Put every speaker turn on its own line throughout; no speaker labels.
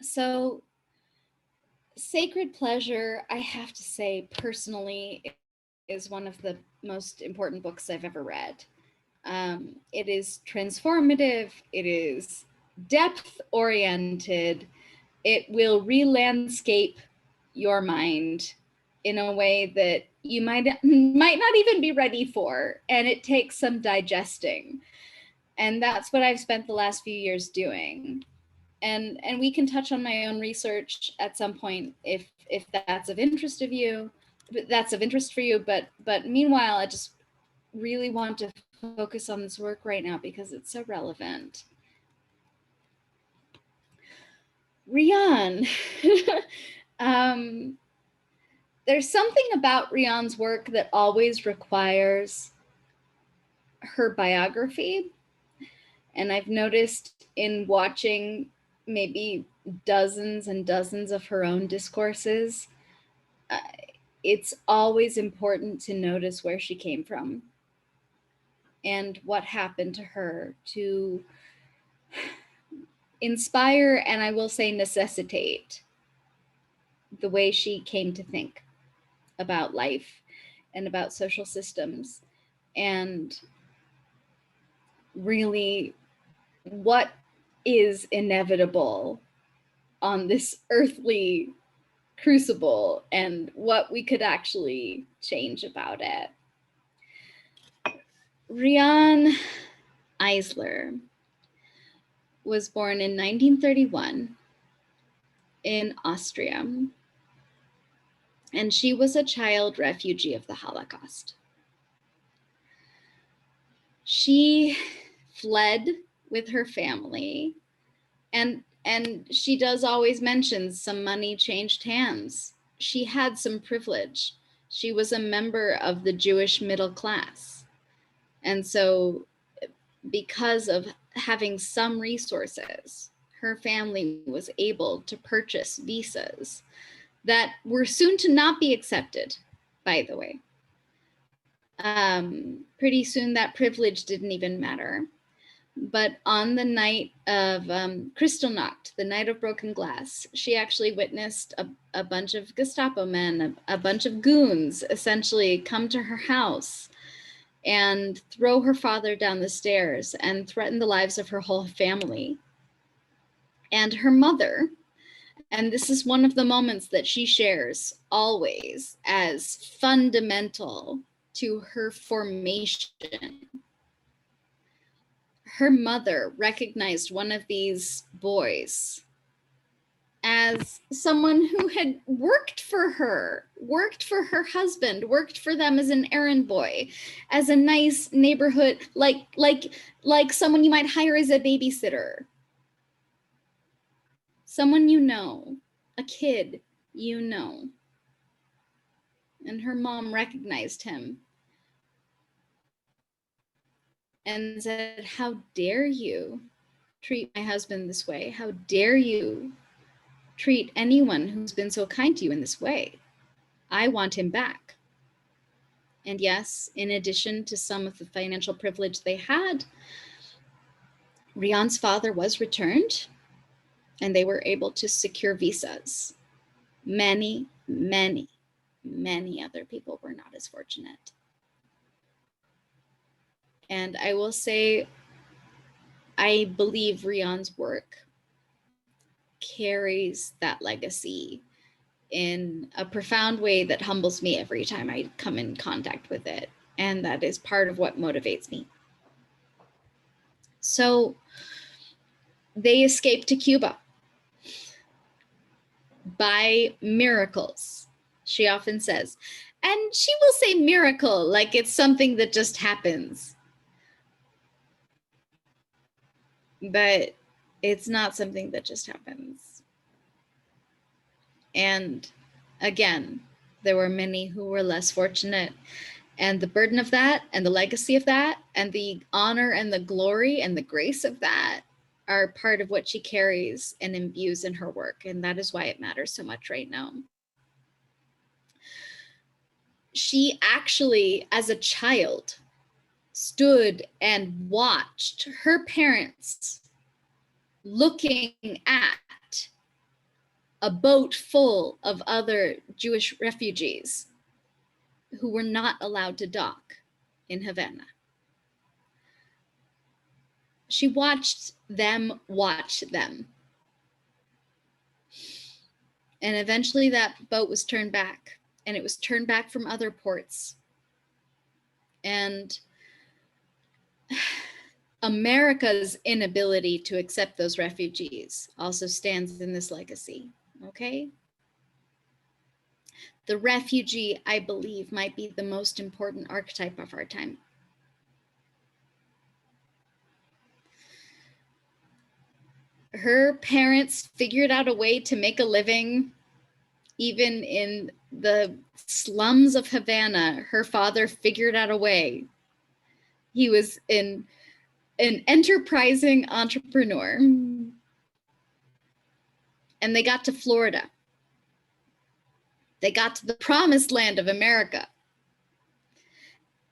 So Sacred Pleasure, I have to say personally, is one of the most important books I've ever read. It is transformative, it is depth oriented, it will re-landscape your mind in a way that you might not even be ready for, and it takes some digesting. And that's what I've spent the last few years doing. And we can touch on my own research at some point if that's of interest of you, that's of interest for you. But meanwhile, I just really want to focus on this work right now because it's so relevant. Riane. There's something about Riane's work that always requires her biography. And I've noticed in watching maybe dozens and dozens of her own discourses, it's always important to notice where she came from and what happened to her to inspire, and I will say necessitate, the way she came to think about life and about social systems, and really what is inevitable on this earthly crucible and what we could actually change about it. Riane Eisler was born in 1931 in Austria, and she was a child refugee of the Holocaust. She fled with her family, and she does always mention some money changed hands. She had some privilege. She was a member of the Jewish middle class. And so because of having some resources, her family was able to purchase visas that were soon to not be accepted, by the way. Pretty soon that privilege didn't even matter. But on the night of Kristallnacht, the night of broken glass, she actually witnessed a bunch of Gestapo men, a bunch of goons essentially come to her house and throw her father down the stairs and threaten the lives of her whole family. And her mother, and this is one of the moments that she shares always as fundamental to her formation. Her mother recognized one of these boys as someone who had worked for her husband, worked for them as an errand boy, as a nice neighborhood, like someone you might hire as a babysitter. Someone you know, a kid you know. And her mom recognized him and said, "How dare you treat my husband this way? How dare you treat anyone who's been so kind to you in this way? I want him back." And yes, in addition to some of the financial privilege they had, Riane's father was returned and they were able to secure visas. Many, many, many other people were not as fortunate. And I will say, I believe Riane's work carries that legacy in a profound way that humbles me every time I come in contact with it. And that is part of what motivates me. So they escaped to Cuba by miracles, she often says. And she will say miracle like it's something that just happens. But it's not something that just happens. And again, there were many who were less fortunate. And the burden of that and the legacy of that and the honor and the glory and the grace of that are part of what she carries and imbues in her work. And that is why it matters so much right now. She actually, as a child, stood and watched her parents looking at a boat full of other Jewish refugees who were not allowed to dock in Havana. She watched them watch them. And eventually that boat was turned back, and it was turned back from other ports. And America's inability to accept those refugees also stands in this legacy, okay? The refugee, I believe, might be the most important archetype of our time. Her parents figured out a way to make a living. Even in the slums of Havana, her father figured out a way. He was an enterprising entrepreneur. And they got to Florida. They got to the promised land of America.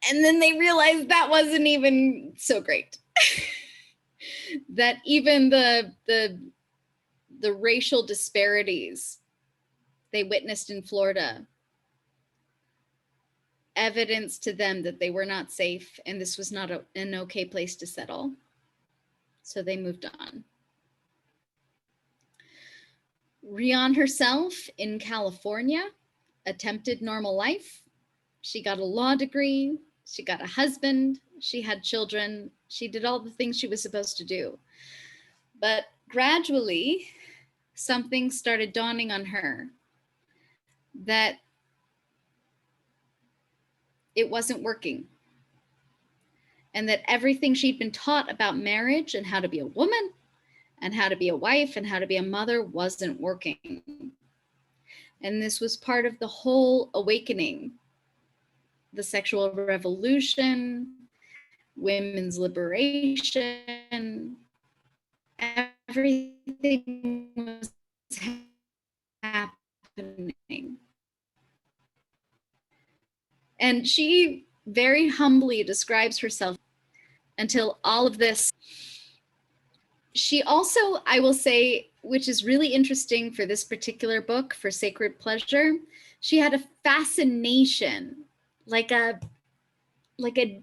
And then they realized that wasn't even so great. That even the racial disparities they witnessed in Florida evidence to them that they were not safe, and this was not an okay place to settle. So they moved on. Riane herself in California attempted normal life. She got a law degree. She got a husband. She had children. She did all the things she was supposed to do. But gradually, something started dawning on her that it wasn't working. And that everything she'd been taught about marriage and how to be a woman and how to be a wife and how to be a mother wasn't working. And this was part of the whole awakening, the sexual revolution, women's liberation, everything was happening. And she very humbly describes herself until all of this. She also, I will say, which is really interesting for this particular book, for Sacred Pleasure, she had a fascination, like a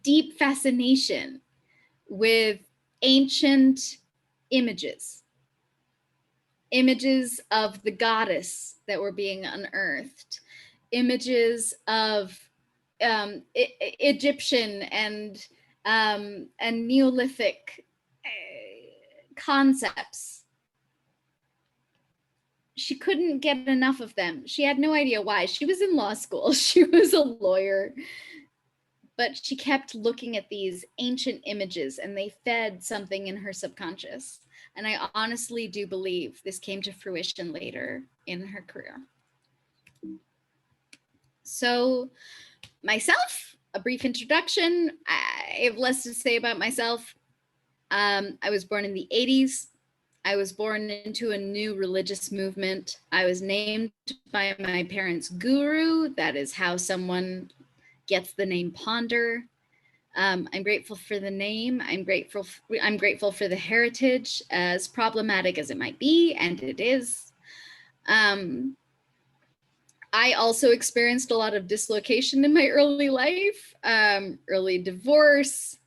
deep fascination with ancient images of the goddess that were being unearthed, images of Egyptian and Neolithic concepts. She couldn't get enough of them. She had no idea why. She was in law school. She was a lawyer. But she kept looking at these ancient images, and they fed something in her subconscious. And I honestly do believe this came to fruition later in her career. So myself, a brief introduction. I have less to say about myself. I was born in the 80s. I was born into a new religious movement. I was named by my parents' guru. That is how someone gets the name Ponder. I'm grateful for the name. I'm grateful for the heritage, as problematic as it might be, and it is. I also experienced a lot of dislocation in my early life, early divorce,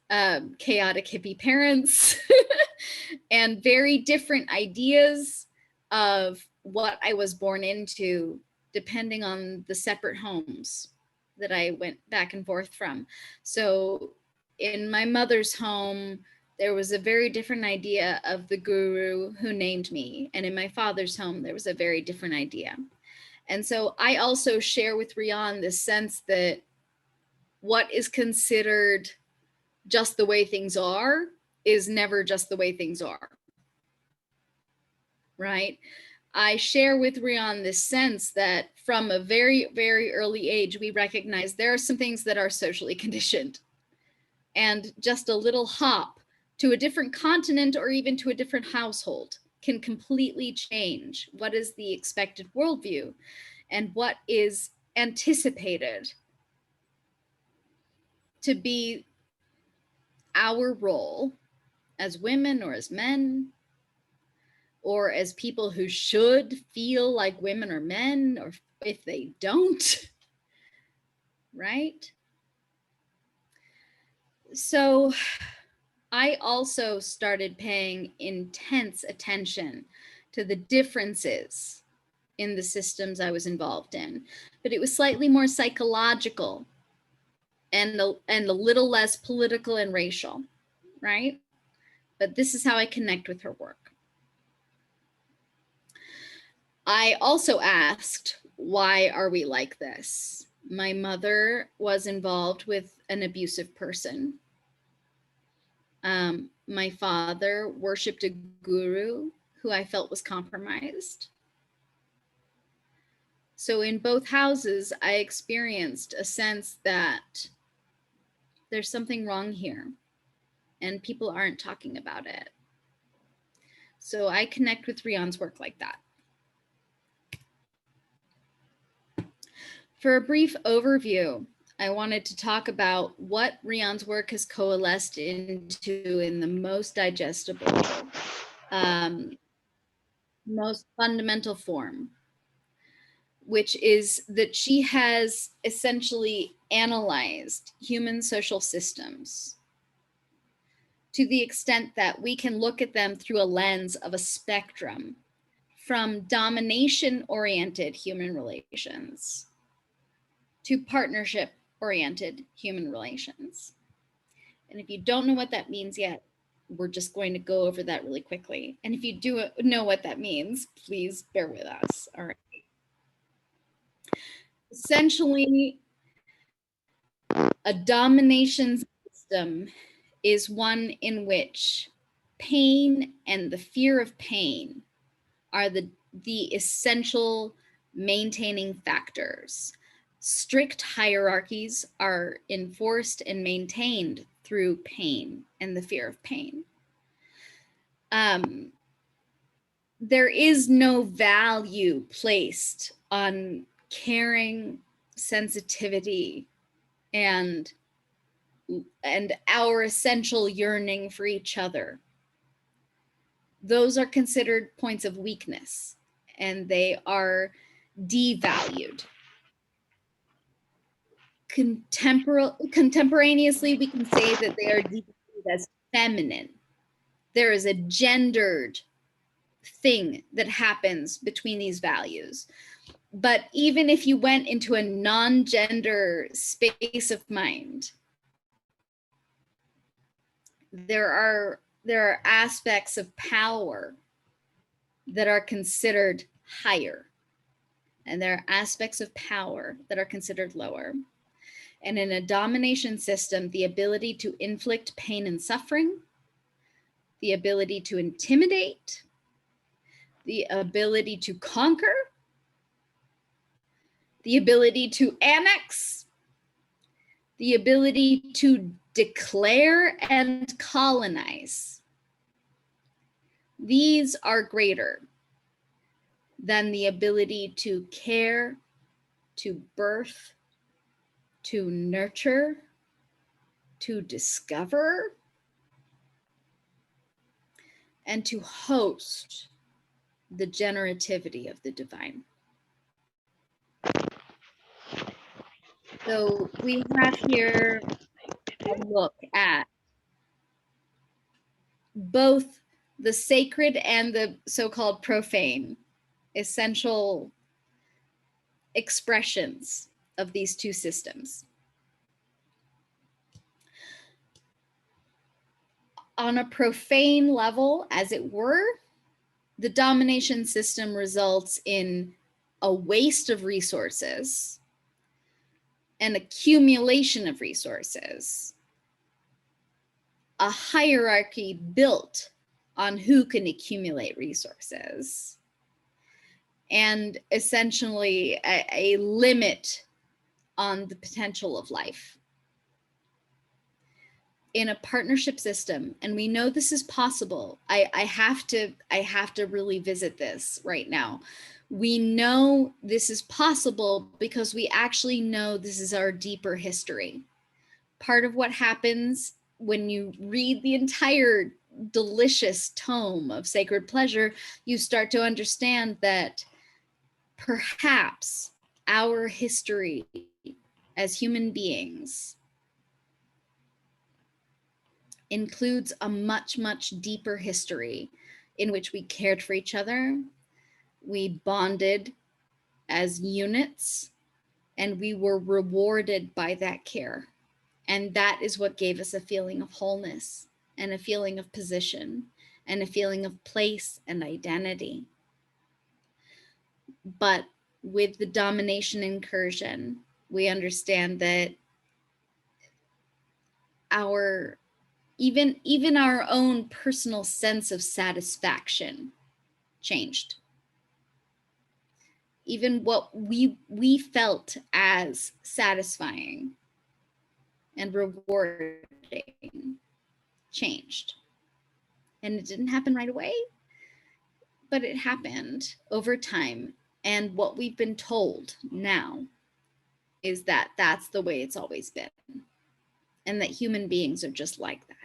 chaotic hippie parents, and very different ideas of what I was born into, depending on the separate homes that I went back and forth from. So in my mother's home, there was a very different idea of the guru who named me. And in my father's home, there was a very different idea. And so I also share with Riane this sense that what is considered just the way things are is never just the way things are, right? I share with Riane this sense that from a very, very early age, we recognize there are some things that are socially conditioned. And just a little hop to a different continent or even to a different household can completely change what is the expected worldview and what is anticipated to be our role as women or as men, or as people who should feel like women or men, or if they don't, right? So I also started paying intense attention to the differences in the systems I was involved in, but it was slightly more psychological and a little less political and racial, right? But this is how I connect with her work. I also asked, why are we like this? My mother was involved with an abusive person. My father worshipped a guru who I felt was compromised. So in both houses, I experienced a sense that there's something wrong here and people aren't talking about it. So I connect with Riane's work like that. For a brief overview, I wanted to talk about what Riane's work has coalesced into in the most digestible, most fundamental form, which is that she has essentially analyzed human social systems to the extent that we can look at them through a lens of a spectrum, from domination-oriented human relations to partnership-oriented human relations. And if you don't know what that means yet, we're just going to go over that really quickly. And if you do know what that means, please bear with us. All right. Essentially, a domination system is one in which pain and the fear of pain are the essential maintaining factors. Strict hierarchies are enforced and maintained through pain and the fear of pain. There is no value placed on caring, sensitivity, and our essential yearning for each other. Those are considered points of weakness, and they are devalued. Contemporaneously, we can say that they are devalued as feminine. There is a gendered thing that happens between these values. But even if you went into a non-gender space of mind, there are aspects of power that are considered higher, and there are aspects of power that are considered lower. And in a domination system, the ability to inflict pain and suffering, the ability to intimidate, the ability to conquer, the ability to annex, the ability to declare and colonize, these are greater than the ability to care, to birth, to nurture, to discover, and to host the generativity of the divine. So we have here a look at both the sacred and the so-called profane, essential expressions of these two systems. On a profane level, as it were, the domination system results in a waste of resources, an accumulation of resources, a hierarchy built on who can accumulate resources, and essentially a limit on the potential of life. In a partnership system, and we know this is possible, I have to really visit this right now. We know this is possible because we actually know this is our deeper history. Part of what happens when you read the entire delicious tome of Sacred Pleasure, you start to understand that perhaps our history as human beings includes a much, much deeper history in which we cared for each other, we bonded as units, and we were rewarded by that care. And that is what gave us a feeling of wholeness and a feeling of position and a feeling of place and identity. But with the domination incursion, we understand that our even our own personal sense of satisfaction changed. Even what we felt as satisfying and rewarding changed. And it didn't happen right away, but it happened over time. And what we've been told now is that that's the way it's always been, and that human beings are just like that.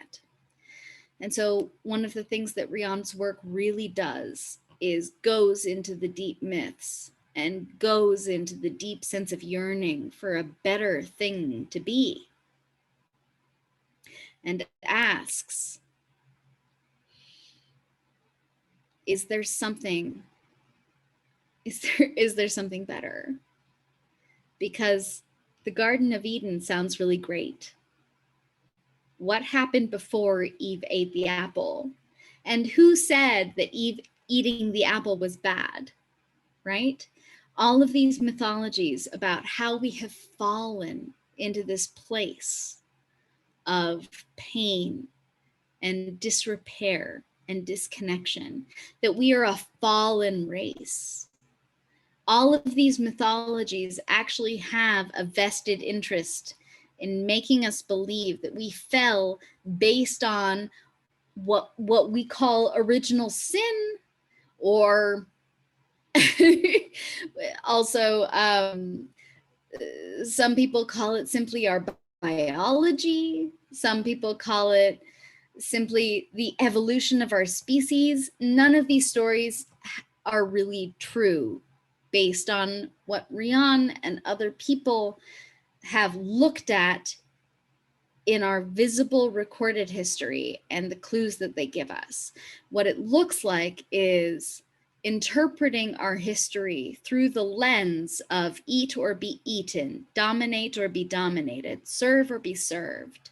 And so one of the things that Riane's work really does is goes into the deep myths and goes into the deep sense of yearning for a better thing to be, and asks, is there something better? Because the Garden of Eden sounds really great. What happened before Eve ate the apple? And who said that Eve eating the apple was bad, right? All of these mythologies about how we have fallen into this place of pain and disrepair and disconnection, that we are a fallen race. All of these mythologies actually have a vested interest in making us believe that we fell based on what we call original sin, or also some people call it simply our biology. Some people call it simply the evolution of our species. None of these stories are really true based on what Riane and other people have looked at in our visible recorded history and the clues that they give us. What it looks like is interpreting our history through the lens of eat or be eaten, dominate or be dominated, serve or be served.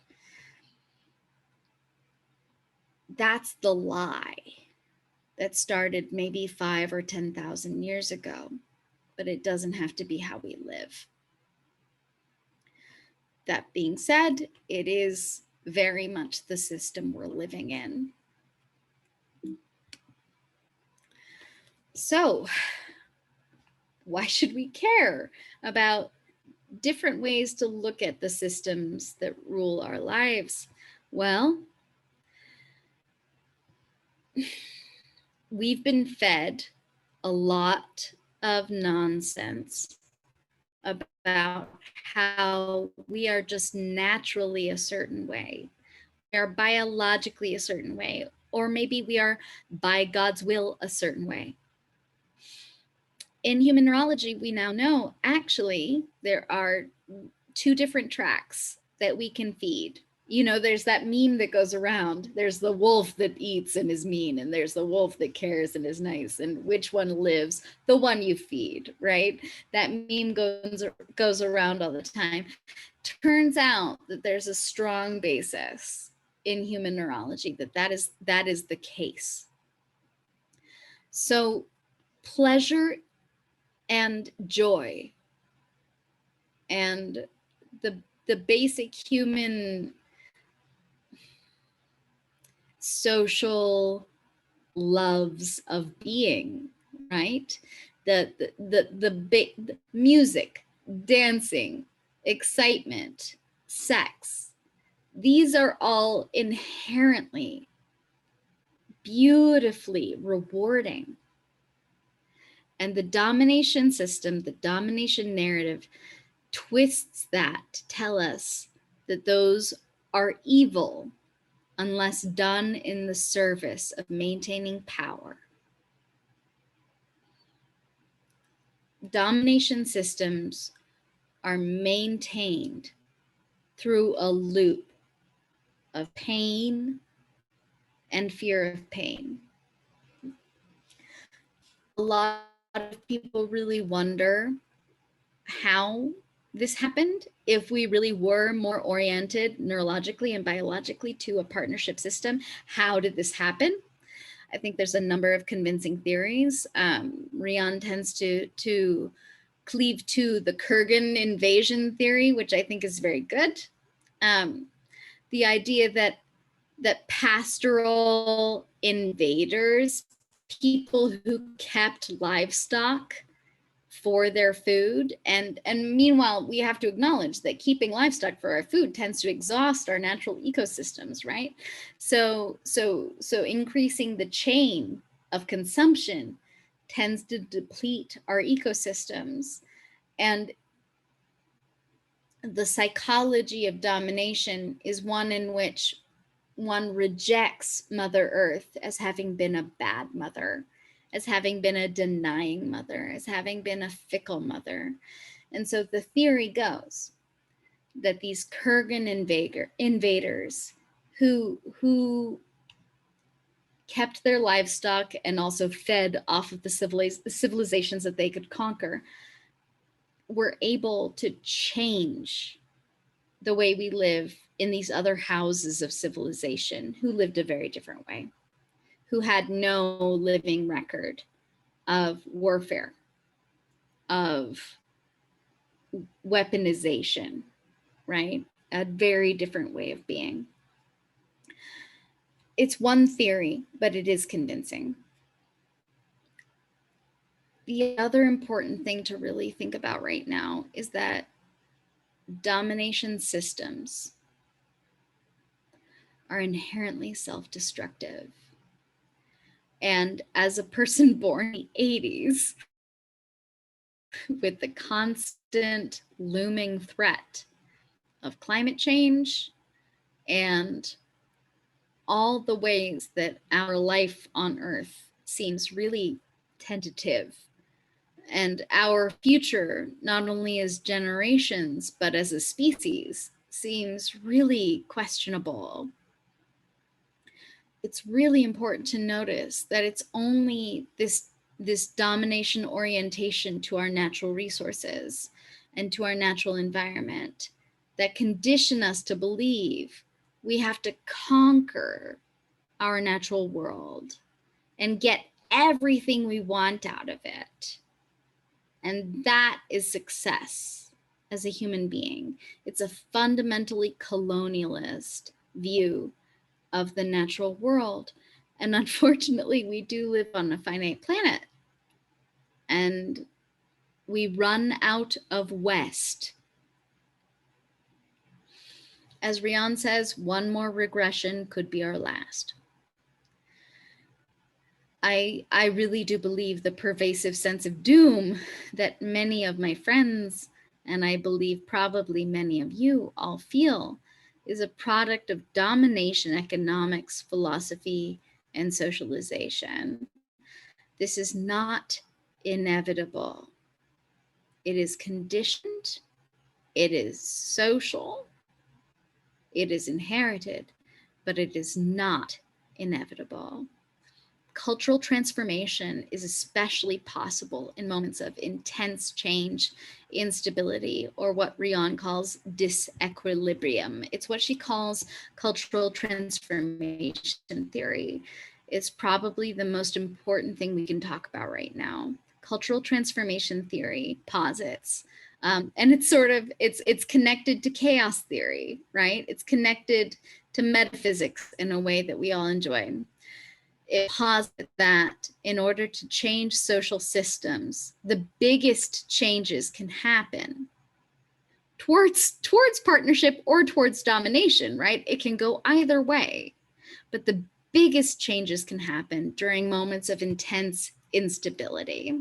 That's the lie that started maybe 5,000 or 10,000 years ago, but it doesn't have to be how we live. That being said, it is very much the system we're living in. So, why should we care about different ways to look at the systems that rule our lives? Well, we've been fed a lot of nonsense about how we are just naturally a certain way. We are biologically a certain way, or maybe we are by God's will a certain way. In human neurology, we now know actually there are two different tracks that we can feed. You know, there's that meme that goes around. There's the wolf that eats and is mean, and there's the wolf that cares and is nice. And which one lives? The one you feed, right? That meme goes around all the time. Turns out that there's a strong basis in human neurology that is the case. So pleasure and joy and the basic human social loves of being, right? The music, dancing, excitement, sex, these are all inherently beautifully rewarding. And the domination system, the domination narrative, twists that to tell us that those are evil unless done in the service of maintaining power. Domination systems are maintained through a loop of pain and fear of pain. A lot of people really wonder how this happened. If we really were more oriented neurologically and biologically to a partnership system, how did this happen? I think there's a number of convincing theories. Riane tends to cleave to the Kurgan invasion theory, which I think is very good. The idea that pastoral invaders, people who kept livestock for their food, and meanwhile we have to acknowledge that keeping livestock for our food tends to exhaust our natural ecosystems, right? So increasing the chain of consumption tends to deplete our ecosystems. And the psychology of domination is one in which one rejects Mother Earth as having been a bad mother, as having been a denying mother, as having been a fickle mother. And so the theory goes that these Kurgan invaders who kept their livestock and also fed off of the civilizations that they could conquer were able to change the way we live in these other houses of civilization who lived a very different way, who had no living record of warfare, of weaponization, right? A very different way of being. It's one theory, but it is convincing. The other important thing to really think about right now is that domination systems are inherently self-destructive. And as a person born in the 80s, with the constant looming threat of climate change and all the ways that our life on Earth seems really tentative, and our future, not only as generations, but as a species, seems really questionable. It's really important to notice that it's only this domination orientation to our natural resources and to our natural environment that condition us to believe we have to conquer our natural world and get everything we want out of it. And that is success as a human being. It's a fundamentally colonialist view of the natural world. And unfortunately, we do live on a finite planet. And we run out of West. As Riane says, one more regression could be our last. I really do believe the pervasive sense of doom that many of my friends, and I believe probably many of you all feel, is a product of domination economics, philosophy, and socialization. This is not inevitable. It is conditioned, it is social, it is inherited, but it is not inevitable. Cultural transformation is especially possible in moments of intense change, instability, or what Riane calls disequilibrium. It's what she calls cultural transformation theory. It's probably the most important thing we can talk about right now. Cultural transformation theory posits, and it's sort of, it's connected to chaos theory, right? It's connected to metaphysics in a way that we all enjoy. It posits that in order to change social systems, the biggest changes can happen towards partnership or towards domination, right? It can go either way, but the biggest changes can happen during moments of intense instability.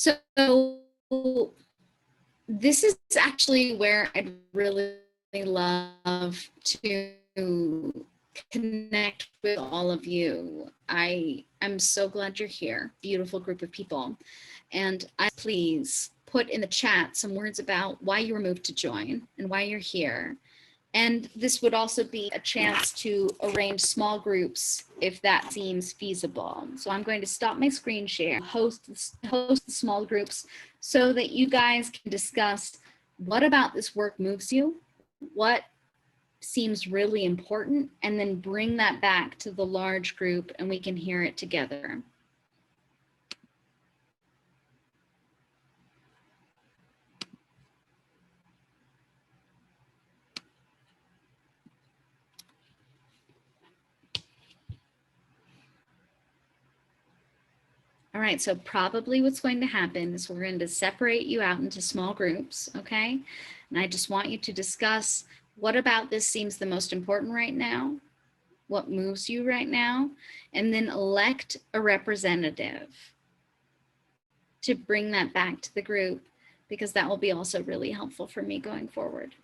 So this is actually where I'd really love to connect with all of you. I'm so glad you're here, beautiful group of people. And please put in the chat some words about why you were moved to join and why you're here. And this would also be a chance to arrange small groups if that seems feasible. So I'm going to stop my screen share, host the small groups so that you guys can discuss what about this work moves you, what seems really important, and then bring that back to the large group and we can hear it together. All right, so probably what's going to happen is we're going to separate you out into small groups, okay? And I just want you to discuss what about this seems the most important right now, what moves you right now, and then elect a representative to bring that back to the group, because that will be also really helpful for me going forward.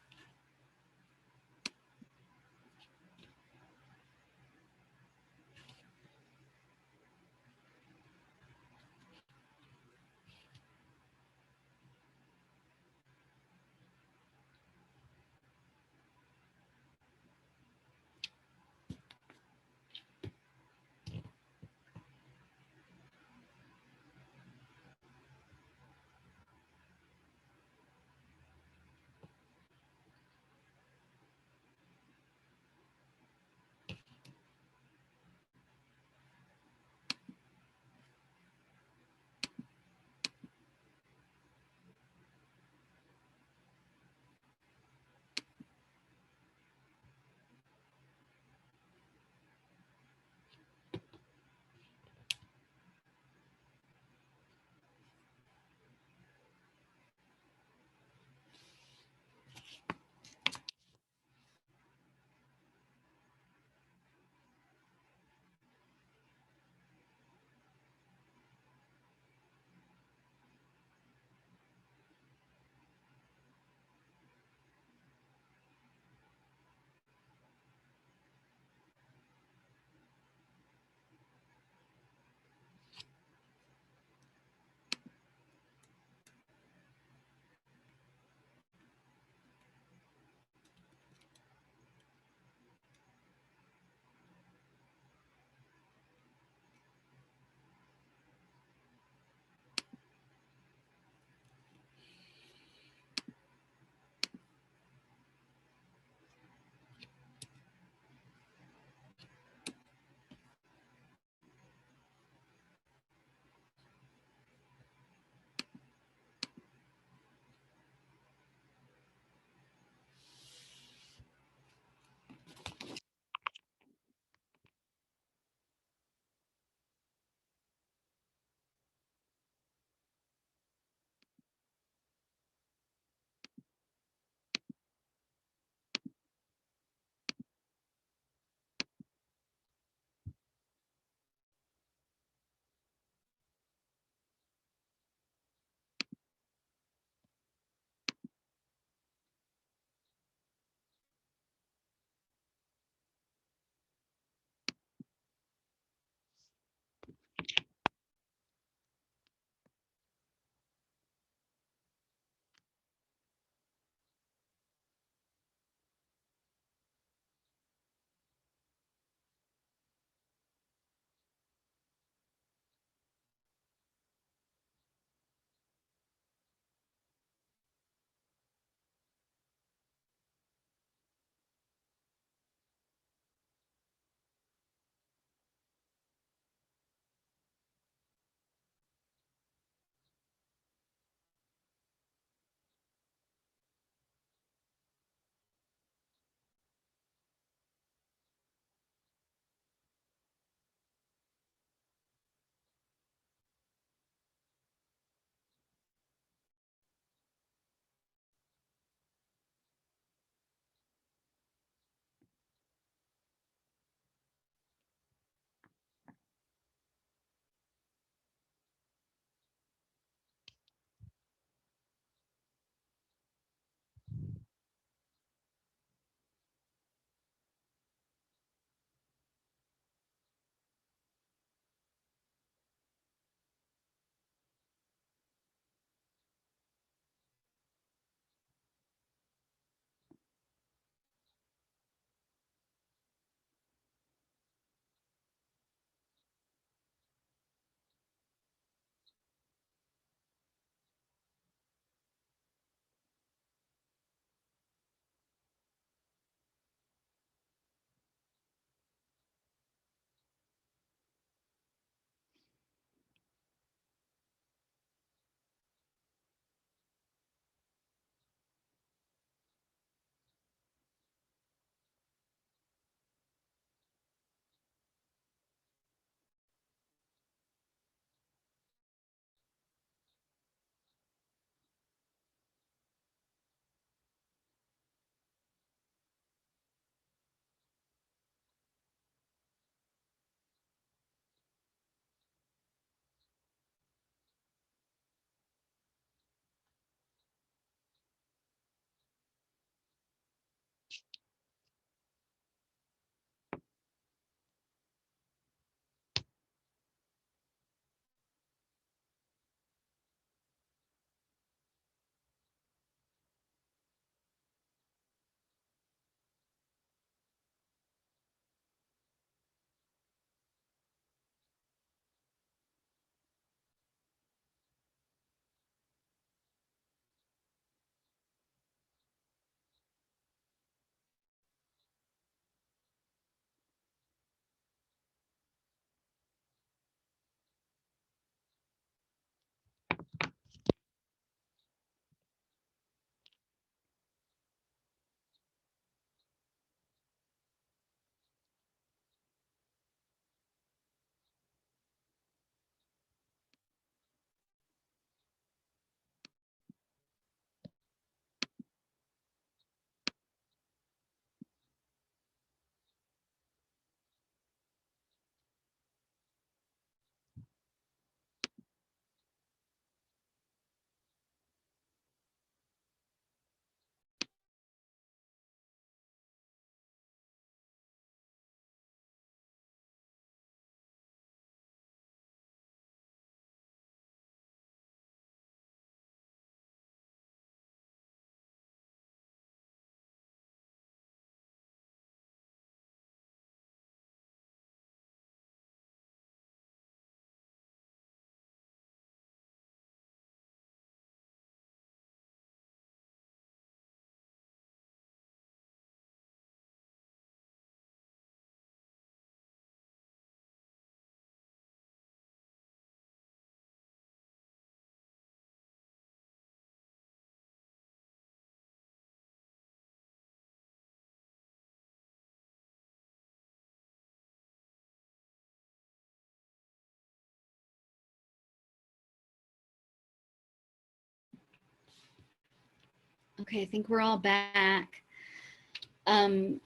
Okay, I think we're all back.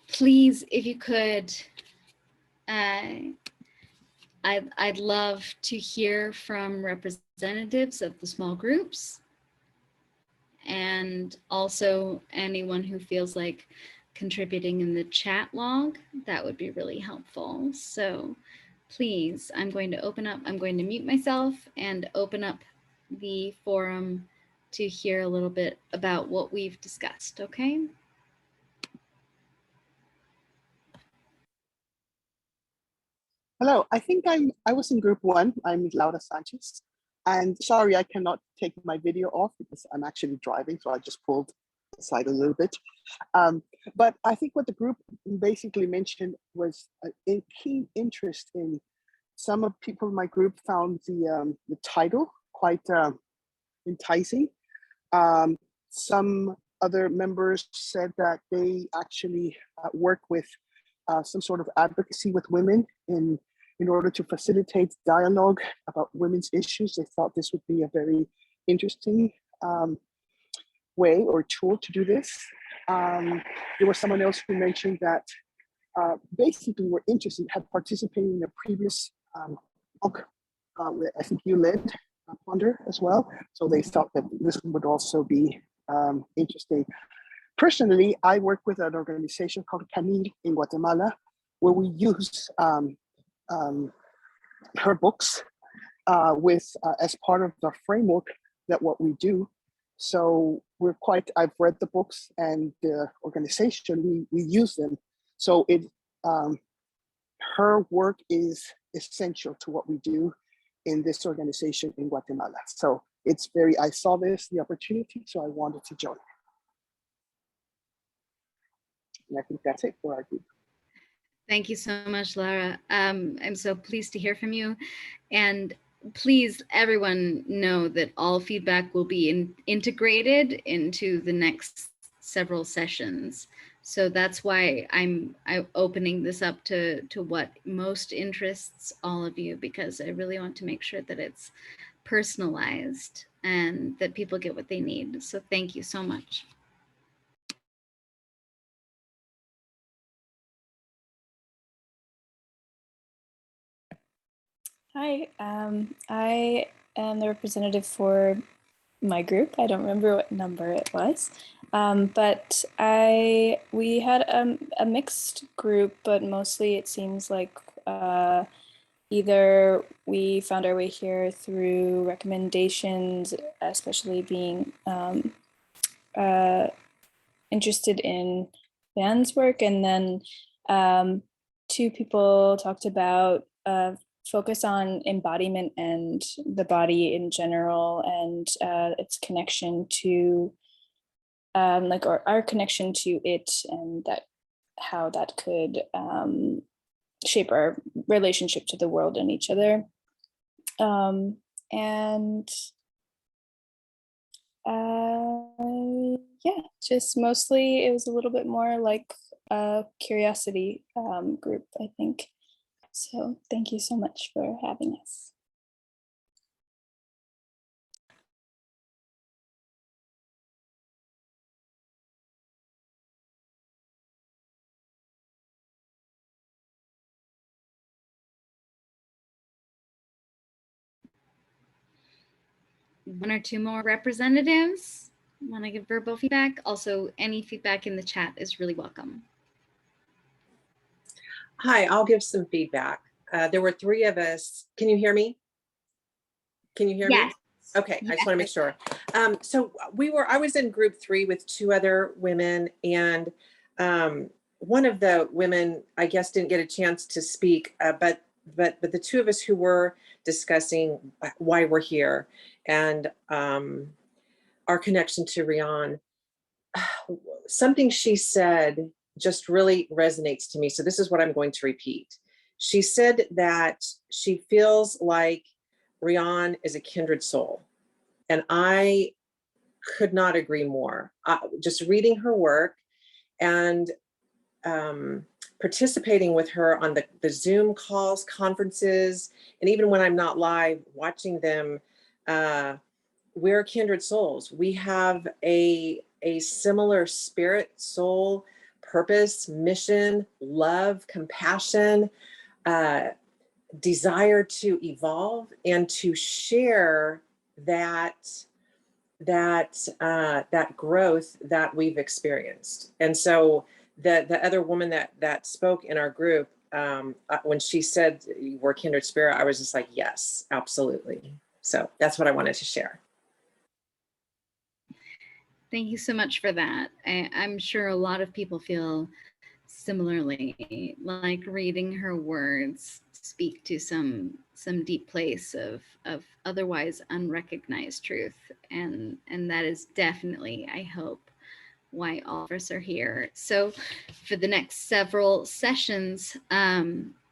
Please, if you could, I'd love to hear from representatives of the small groups, and also anyone who feels like contributing in the chat log. That would be really helpful. So please, I'm going to mute myself and open up the forum to hear a little bit about what we've discussed, okay?
Hello, I think I was in group 1. I'm Laura Sanchez. And sorry, I cannot take my video off because I'm actually driving, so I just pulled aside a little bit. But I think what the group basically mentioned was a keen interest in, some of people in my group found the title quite enticing. Some other members said that they actually work with some sort of advocacy with women in order to facilitate dialogue about women's issues. They thought this would be a very interesting way or tool to do this. There was someone else who mentioned that basically were interested, had participated in a previous book I think you led, Ponder, as well. So they thought that this would also be interesting. Personally, I work with an organization called Camille in Guatemala, where we use her books as part of the framework that what we do. So I've read the books and the organization, we use them. So her work is essential to what we do in this organization in Guatemala. So I saw the opportunity, so I wanted to join. And I think that's it for our group.
Thank you so much, Lara. I'm so pleased to hear from you. And please, everyone, know that all feedback will be integrated into the next several sessions. So that's why I'm opening this up to what most interests all of you, because I really want to make sure that it's personalized and that people get what they need. So thank you so much.
Hi, I am the representative for my group. I don't remember what number it was, but we had a mixed group, but mostly it seems like either we found our way here through recommendations, especially being interested in Van's work, and then two people talked about focus on embodiment and the body in general, and its connection to our connection to it, and how that could shape our relationship to the world and each other. And yeah, just mostly it was a little bit more like a curiosity group, I think. So thank you so much for having us.
One or two more representatives want to give verbal feedback. Also, any feedback in the chat is really welcome.
Hi, I'll give some feedback. There were 3 of us. Can you hear me? Can you hear me? Okay, yes. I just want to make sure. So I was in group 3 with 2 other women, and one of the women, I guess, didn't get a chance to speak, but the 2 of us who were discussing why we're here and our connection to Riane, something she said just really resonates to me. So this is what I'm going to repeat. She said that she feels like Riane is a kindred soul. And I could not agree more. Just reading her work and participating with her on the Zoom calls, conferences, and even when I'm not live, watching them, we're kindred souls. We have a a similar spirit, soul, purpose, mission, love, compassion, desire to evolve and to share that growth that we've experienced. And so the other woman that spoke in our group, when she said we're kindred spirit, I was just like, yes, absolutely. So that's what I wanted to share.
Thank you so much for that. I'm sure a lot of people feel similarly, like reading her words speak to some deep place of otherwise unrecognized truth, and that is definitely, I hope, why all of us are here. So for the next several sessions,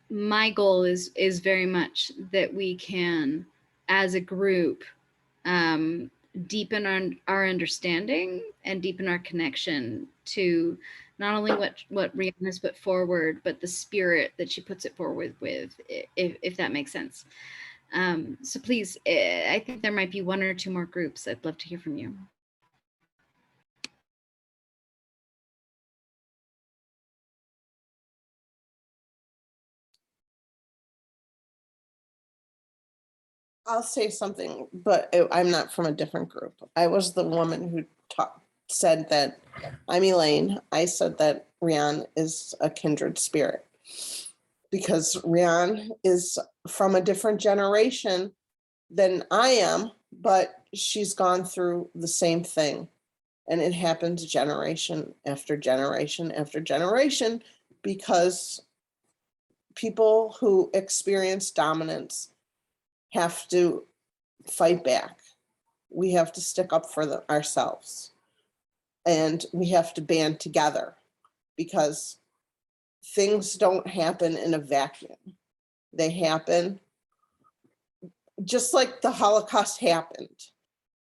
my goal is very much that we can, as a group, deepen our understanding and deepen our connection to not only what Riane has put forward, but the spirit that she puts it forward with, if that makes sense. So please, I think there might be one or two more groups. I'd love to hear from you.
I'll say something, but I'm not from a different group. I was the woman who said that I'm Elaine. I said that Riane is a kindred spirit because Riane is from a different generation than I am, but she's gone through the same thing. And it happens generation after generation after generation because people who experience dominance have to fight back. We have to stick up for ourselves. And we have to band together because things don't happen in a vacuum. They happen just like the Holocaust happened.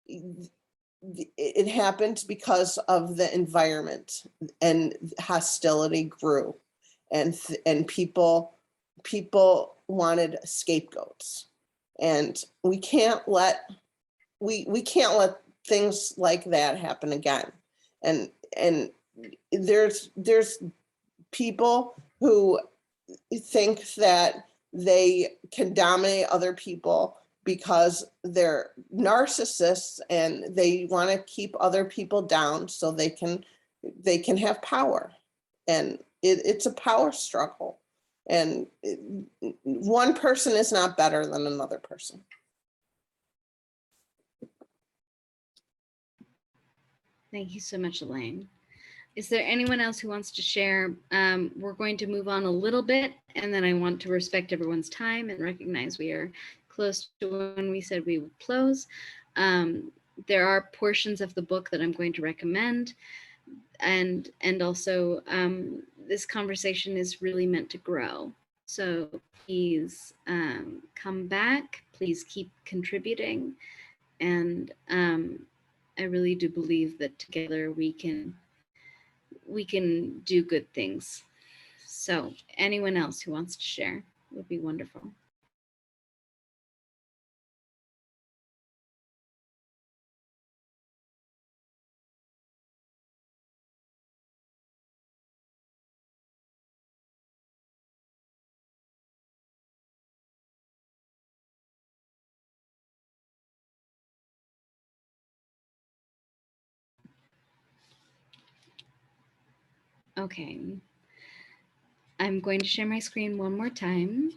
It happened because of the environment, and hostility grew, and people wanted scapegoats. And we can't let things like that happen again. And there's people who think that they can dominate other people because they're narcissists and they want to keep other people down so they can have power. And it's a power struggle. And one person is not better than another person.
Thank you so much, Elaine. Is there anyone else who wants to share? We're going to move on a little bit, and then I want to respect everyone's time and recognize we are close to when we said we would close. There are portions of the book that I'm going to recommend, and also this conversation is really meant to grow. So please come back, please keep contributing, and I really do believe that together we can do good things. So anyone else who wants to share would be wonderful. Okay, I'm going to share my screen one more time.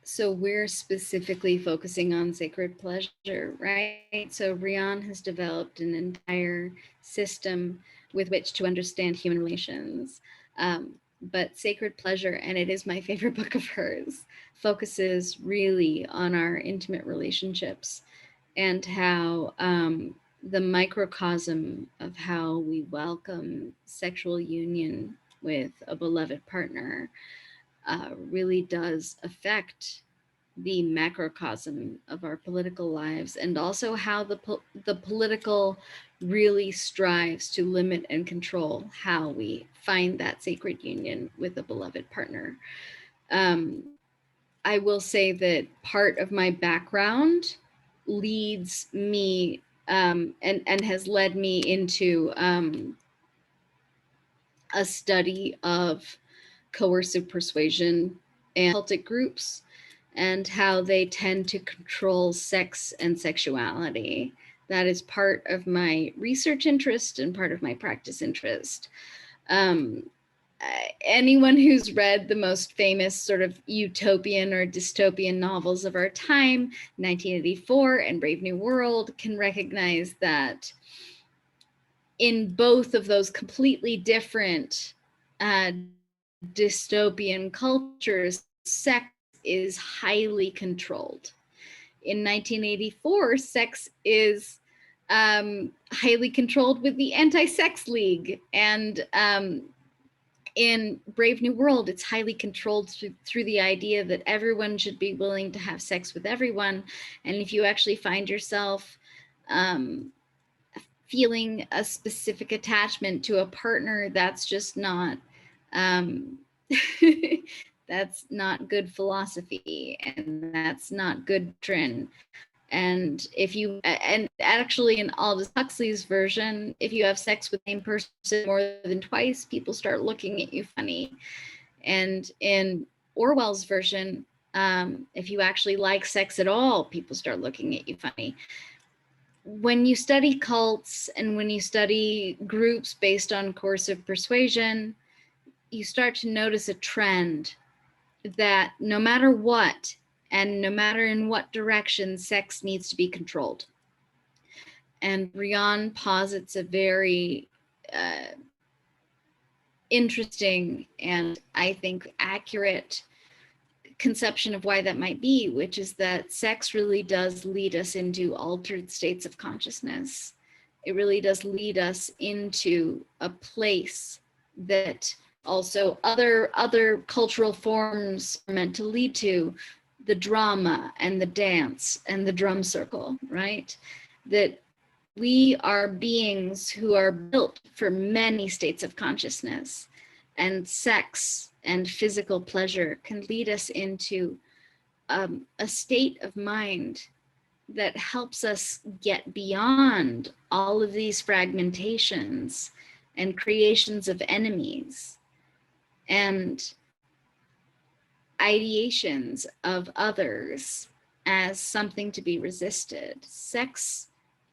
So we're specifically focusing on sacred pleasure, right? So Riane has developed an entire system with which to understand human relations. But sacred pleasure, and it is my favorite book of hers, focuses really on our intimate relationships and how the microcosm of how we welcome sexual union with a beloved partner really does affect the macrocosm of our political lives, and also how the political really strives to limit and control how we find that sacred union with a beloved partner. I will say that part of my background leads me and has led me into a study of coercive persuasion and cultic groups and how they tend to control sex and sexuality. That is part of my research interest and part of my practice interest. Anyone who's read the most famous sort of utopian or dystopian novels of our time, 1984 and Brave New World, can recognize that in both of those completely different dystopian cultures, sex is highly controlled. In 1984, sex is highly controlled with the Anti-Sex League, and in Brave New World, it's highly controlled through the idea that everyone should be willing to have sex with everyone. And if you actually find yourself feeling a specific attachment to a partner, that's just not, that's not good philosophy, and that's not good doctrine. And if you, and actually in Aldous Huxley's version, if you have sex with the same person more than twice, people start looking at you funny. And in Orwell's version, if you actually like sex at all, people start looking at you funny. When you study cults and when you study groups based on coercive persuasion, you start to notice a trend that no matter what, and no matter in what direction, sex needs to be controlled. And Riane posits a very interesting and I think accurate conception of why that might be, which is that sex really does lead us into altered states of consciousness. It really does lead us into a place that also other cultural forms are meant to lead to, the drama and the dance and the drum circle, right? That we are beings who are built for many states of consciousness, and sex and physical pleasure can lead us into a state of mind that helps us get beyond all of these fragmentations and creations of enemies and ideations of others as something to be resisted. Sex,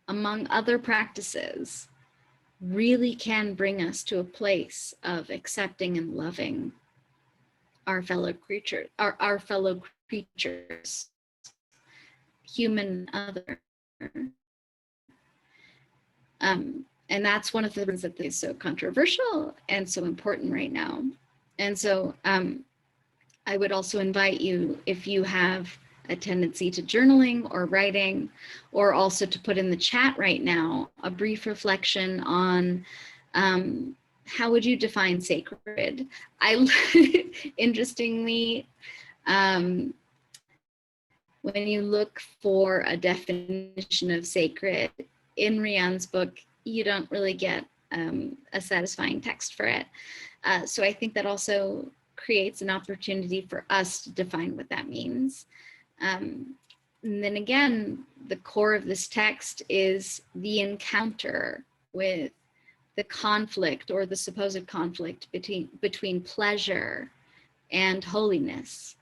among other practices, really can bring us to a place of accepting and loving our fellow creatures, our fellow creatures, human other. And that's one of the reasons that is so controversial and so important right now. And so I would also invite you, if you have a tendency to journaling or writing, or also to put in the chat right now, a brief reflection on how would you define sacred? Interestingly, when you look for a definition of sacred in Riane's book, you don't really get a satisfying text for it. So I think that also creates an opportunity for us to define what that means. And then again, the core of this text is the encounter with the conflict, or the supposed conflict, between pleasure and holiness,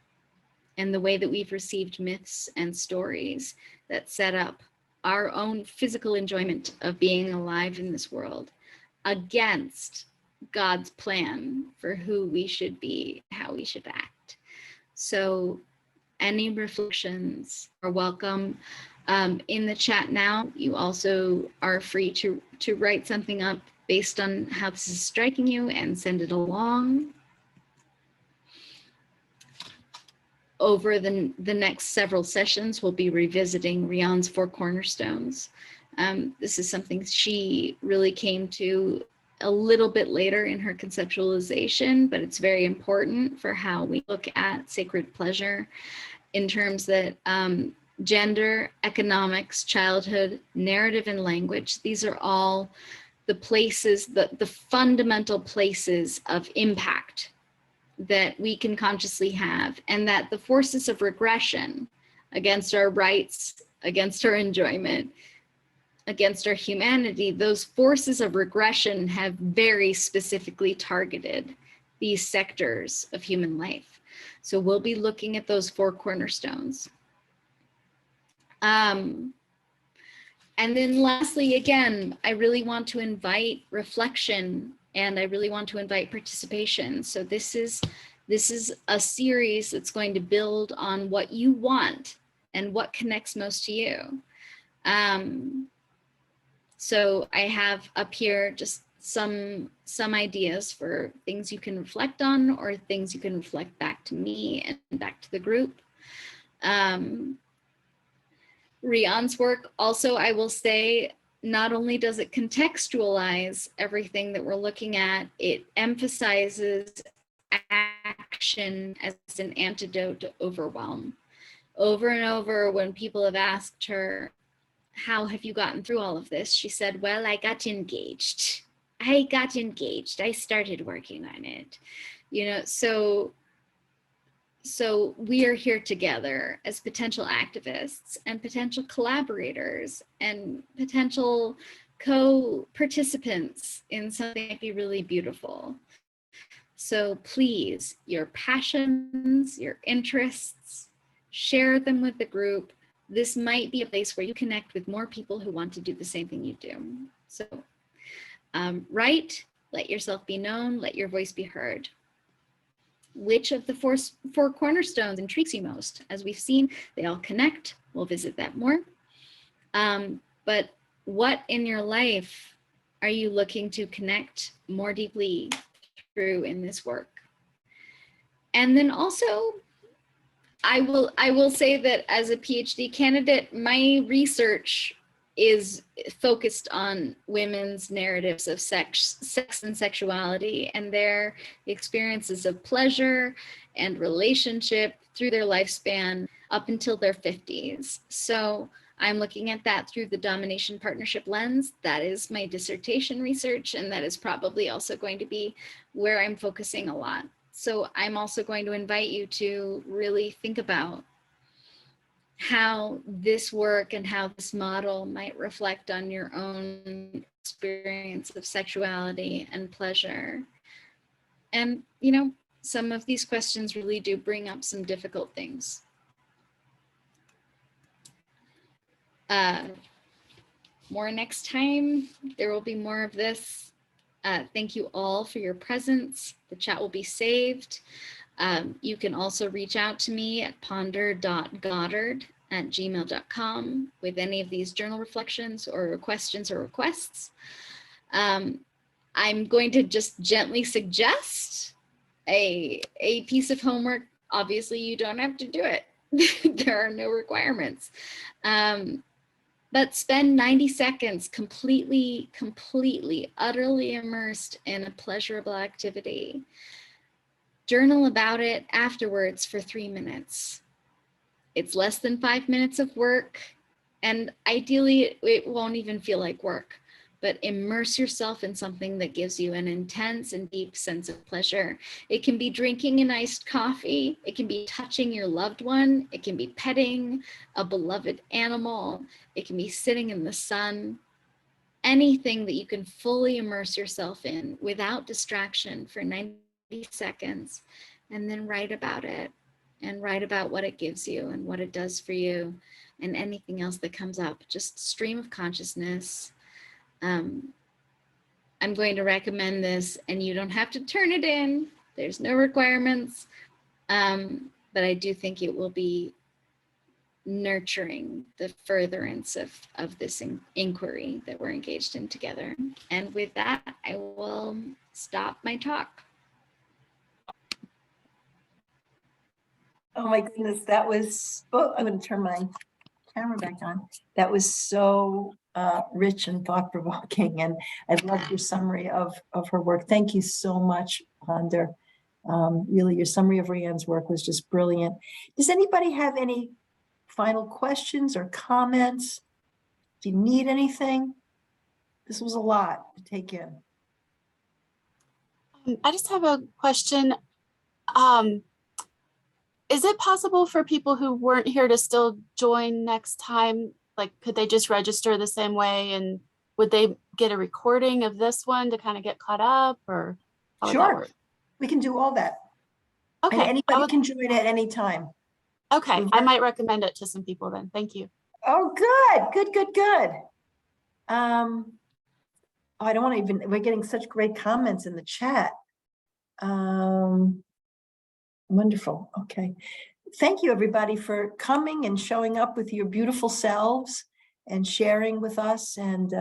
and the way that we've received myths and stories that set up our own physical enjoyment of being alive in this world against God's plan for who we should be, how we should act. So any reflections are welcome in the chat now. You also are free to write something up based on how this is striking you and send it along. Over the next several sessions, we'll be revisiting Riane's Four Cornerstones. This is something she really came to a little bit later in her conceptualization, but it's very important for how we look at sacred pleasure in terms that gender, economics, childhood, narrative, and language, these are all the places, the fundamental places of impact that we can consciously have, and that the forces of regression against our rights, against our enjoyment, against our humanity, those forces of regression have very specifically targeted these sectors of human life. So we'll be looking at those 4 cornerstones. And then lastly, again, I really want to invite reflection, and I really want to invite participation. So this is a series that's going to build on what you want and what connects most to you. So I have up here just some ideas for things you can reflect on, or things you can reflect back to me and back to the group. Riane's work also, I will say, not only does it contextualize everything that we're looking at, it emphasizes action as an antidote to overwhelm. Over and over, when people have asked her, how have you gotten through all of this? She said, well, I got engaged. I started working on it. You know, so we are here together as potential activists and potential collaborators and potential co-participants in something that might be really beautiful. So please, your passions, your interests, share them with the group. This might be a place where you connect with more people who want to do the same thing you do. So write, let yourself be known, let your voice be heard. Which of the 4 cornerstones intrigues you most? As we've seen, they all connect. We'll visit that more. But what in your life are you looking to connect more deeply through in this work? And then also, I will say that as a PhD candidate, my research is focused on women's narratives of sex and sexuality, and their experiences of pleasure and relationship through their lifespan up until their 50s. So I'm looking at that through the domination partnership lens. That is my dissertation research, and that is probably also going to be where I'm focusing a lot. So I'm also going to invite you to really think about how this work and how this model might reflect on your own experience of sexuality and pleasure. And, you know, some of these questions really do bring up some difficult things. More next time. There will be more of this. Thank you all for your presence. The chat will be saved. You can also reach out to me at ponder.goddard@gmail.com with any of these journal reflections or questions or requests. I'm going to just gently suggest a piece of homework. Obviously, you don't have to do it. There are no requirements. But spend 90 seconds completely, utterly immersed in a pleasurable activity. Journal about it afterwards for 3 minutes. It's less than 5 minutes of work, and ideally it won't even feel like work, but immerse yourself in something that gives you an intense and deep sense of pleasure. It can be drinking an iced coffee, it can be touching your loved one, it can be petting a beloved animal, it can be sitting in the sun. Anything that you can fully immerse yourself in without distraction for 90 seconds, and then write about it, and write about what it gives you and what it does for you, and anything else that comes up. Just stream of consciousness. I'm going to recommend this, and you don't have to turn it in. There's no requirements, but I do think it will be nurturing the furtherance of this inquiry that we're engaged in together. And with that, I will stop my talk.
Oh my goodness, that was, oh, I'm going to turn my camera back on. That was so rich and thought-provoking, and I loved your summary of her work. Thank you so much, Ponder. Really, your summary of Riane's work was just brilliant. Does anybody have any final questions or comments? Do you need anything? This was a lot to take in.
I just have a question. Is it possible for people who weren't here to still join next time? Like, could they just register the same way, and would they get a recording of this one to kind of get caught up, or how would that
Sure,
work?
we can do all that. And
Okay,
anybody can join at any time.
okay, I might recommend it to some people then. Thank you.
Oh, good. I don't want to even, we're getting such great comments in the chat. Wonderful. Okay. Thank you, everybody, for coming and showing up with your beautiful selves and sharing with us. And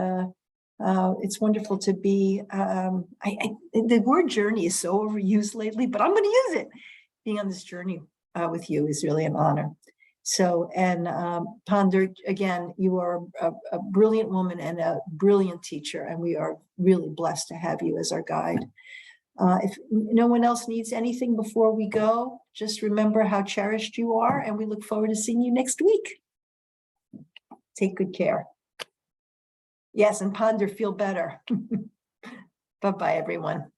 it's wonderful to be, the word journey is so overused lately, but I'm going to use it. Being on this journey with you is really an honor. So, and Ponder, again, you are a brilliant woman and a brilliant teacher, and we are really blessed to have you as our guide. If no one else needs anything before we go, just remember how cherished you are, and we look forward to seeing you next week. Take good care. Yes, and Ponder, feel better. Bye-bye, everyone.